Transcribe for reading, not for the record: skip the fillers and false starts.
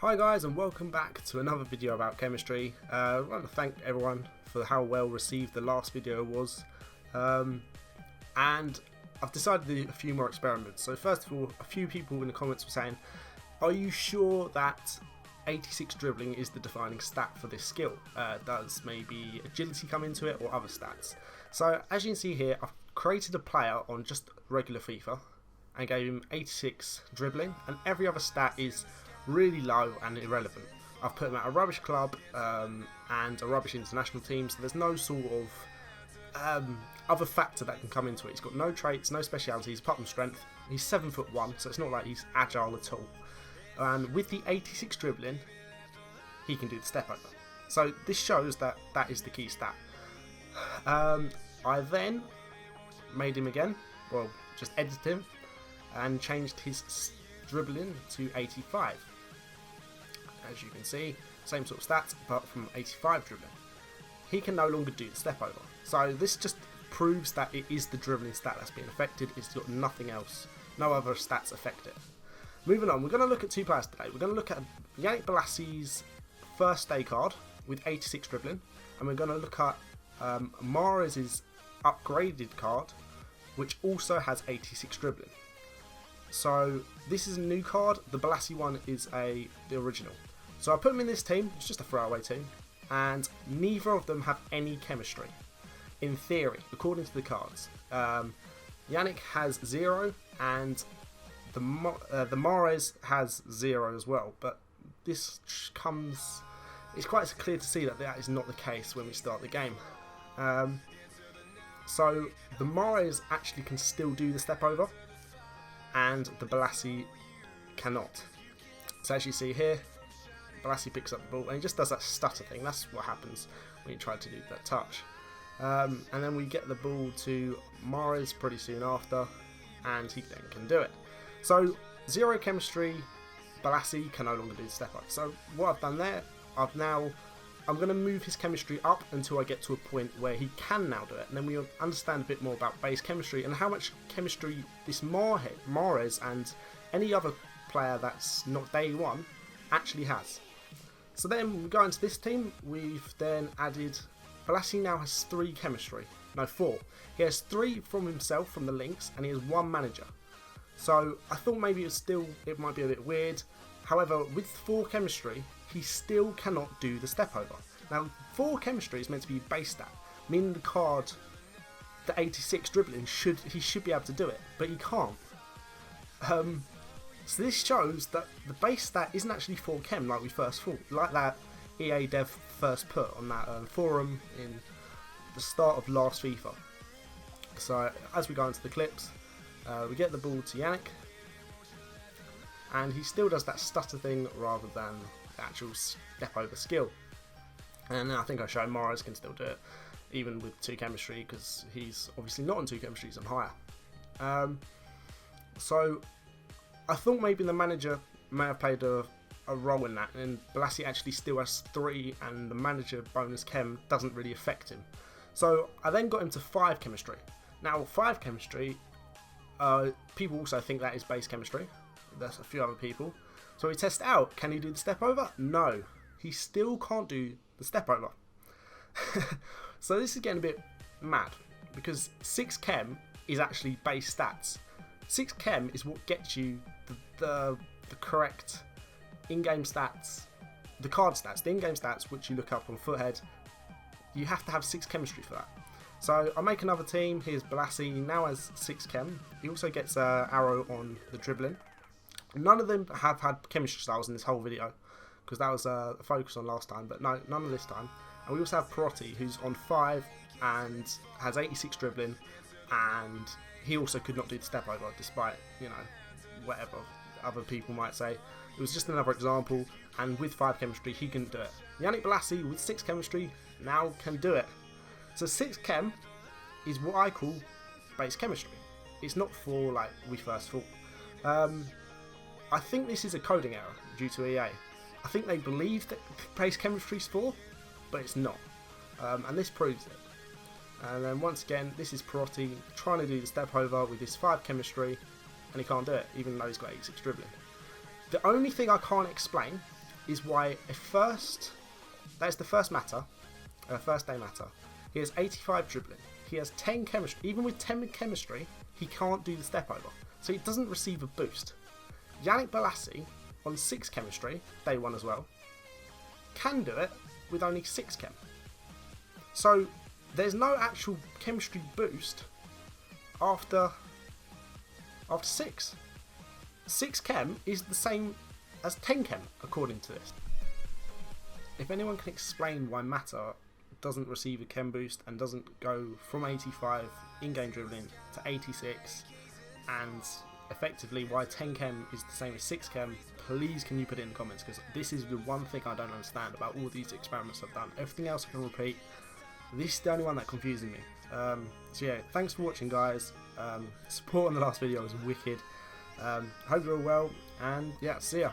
Hi guys, and welcome back to another video about chemistry. I want to thank everyone for how well received the last video was, and I've decided to do a few more experiments. So first of all, a few people in the comments were saying, are you sure that 86 dribbling is the defining stat for this skill? Does maybe agility come into it or other stats? So as you can see here, I've created a player on just regular FIFA and gave him 86 dribbling, and every other stat is really low and irrelevant. I've put him at a rubbish club and a rubbish international team, so there's no sort of other factor that can come into it. He's got no traits, no specialities apart from strength. He's 7'1", so it's not like he's agile at all. And with the 86 dribbling, he can do the step over. So this shows that that is the key stat. I then made him again, well, just edited him and changed his dribbling to 85. As you can see, same sort of stats, but from 85 dribbling. He can no longer do the step over. So this just proves that it is the dribbling stat that's being affected. It's got nothing else. No other stats affect it. Moving on, we're going to look at two players today. We're going to look at Yannick Bolasie's first day card with 86 dribbling, and we're going to look at Mahrez's upgraded card, which also has 86 dribbling. So this is a new card. The Bolasie one is the original. So I put them in this team. It's just a throwaway team, and neither of them have any chemistry. In theory, according to the cards, Yannick has 0, and the Mahrez has 0 as well. But this comes. It's quite clear to see that that is not the case when we start the game. So the Mahrez actually can still do the step over, and the Bolasie cannot. So as you see here, Bolasie picks up the ball and he just does that stutter thing. That's what happens when you try to do that touch. And then we get the ball to Mahrez pretty soon after, and he then can do it. So 0 chemistry, Bolasie can no longer do the step up. So what I've done there, I'm going to move his chemistry up until I get to a point where he can now do it, and then we'll understand a bit more about base chemistry and how much chemistry this Mahrez and any other player that's not day one actually has. So then we go into this team. We've then added, Bolasie now has 3 chemistry, no 4. He has 3 from himself from the links, and he has 1 manager. So I thought maybe it might be a bit weird. However, with 4 chemistry, he still cannot do the step over. Now, 4 chemistry is meant to be base stat, meaning the card, the 86 dribbling, he should be able to do it, but he can't. So this shows that the base stat isn't actually 4 chem like we first thought, like that EA dev first put on that forum in the start of last FIFA. So as we go into the clips, we get the ball to Yannick, and he still does that stutter thing rather than the actual step over skill. And I think I showed Mahrez can still do it, even with 2 chemistry, because he's obviously not on 2 chemistry, he's on higher. So I thought maybe the manager may have played a role in that, and Bolasie actually still has 3, and the manager bonus chem doesn't really affect him. So I then got him to 5 chemistry. Now 5 chemistry, people also think that is base chemistry. There's a few other people. So we test out, can he do the step over? No, he still can't do the step over. So this is getting a bit mad, because 6 chem is actually base stats. 6 chem is what gets you the correct in-game stats, the card stats, the in-game stats which you look up on futhead. You have to have 6 chemistry for that. So I'll make another team. Here's Bolasie, now has 6 chem. He also gets an arrow on the dribbling. None of them have had chemistry styles in this whole video, because that was a focus on last time, but no, none of this time. And we also have Perotti, who's on 5 and has 86 dribbling, and he also could not do the step over, despite, you know, whatever other people might say. It was just another example, and with 5 chemistry, he couldn't do it. Yannick Bolasie, with 6 chemistry, now can do it. So 6 chem is what I call base chemistry. It's not 4 like we first thought. I think this is a coding error due to EA. I think they believe that base chemistry is 4, but it's not. And this proves it. And then once again, this is Perotti trying to do the step over with his 5 chemistry, and he can't do it, even though he's got 86 dribbling. The only thing I can't explain is why that is the first matter, first day matter. He has 85 dribbling. He has 10 chemistry. Even with 10 chemistry, he can't do the step over. So he doesn't receive a boost. Yannick Bolasie on 6 chemistry, day 1 as well, can do it with only 6 chem. So there's no actual chemistry boost after 6. 6 chem is the same as 10 chem according to this. If anyone can explain why matter doesn't receive a chem boost and doesn't go from 85 in-game dribbling to 86, and effectively why 10 chem is the same as 6 chem, please can you put it in the comments, because this is the one thing I don't understand about all these experiments I've done. Everything else I can repeat. This is the only one that confuses me. So yeah, thanks for watching, guys. Support on the last video was wicked. Hope you're all well, and yeah, see ya.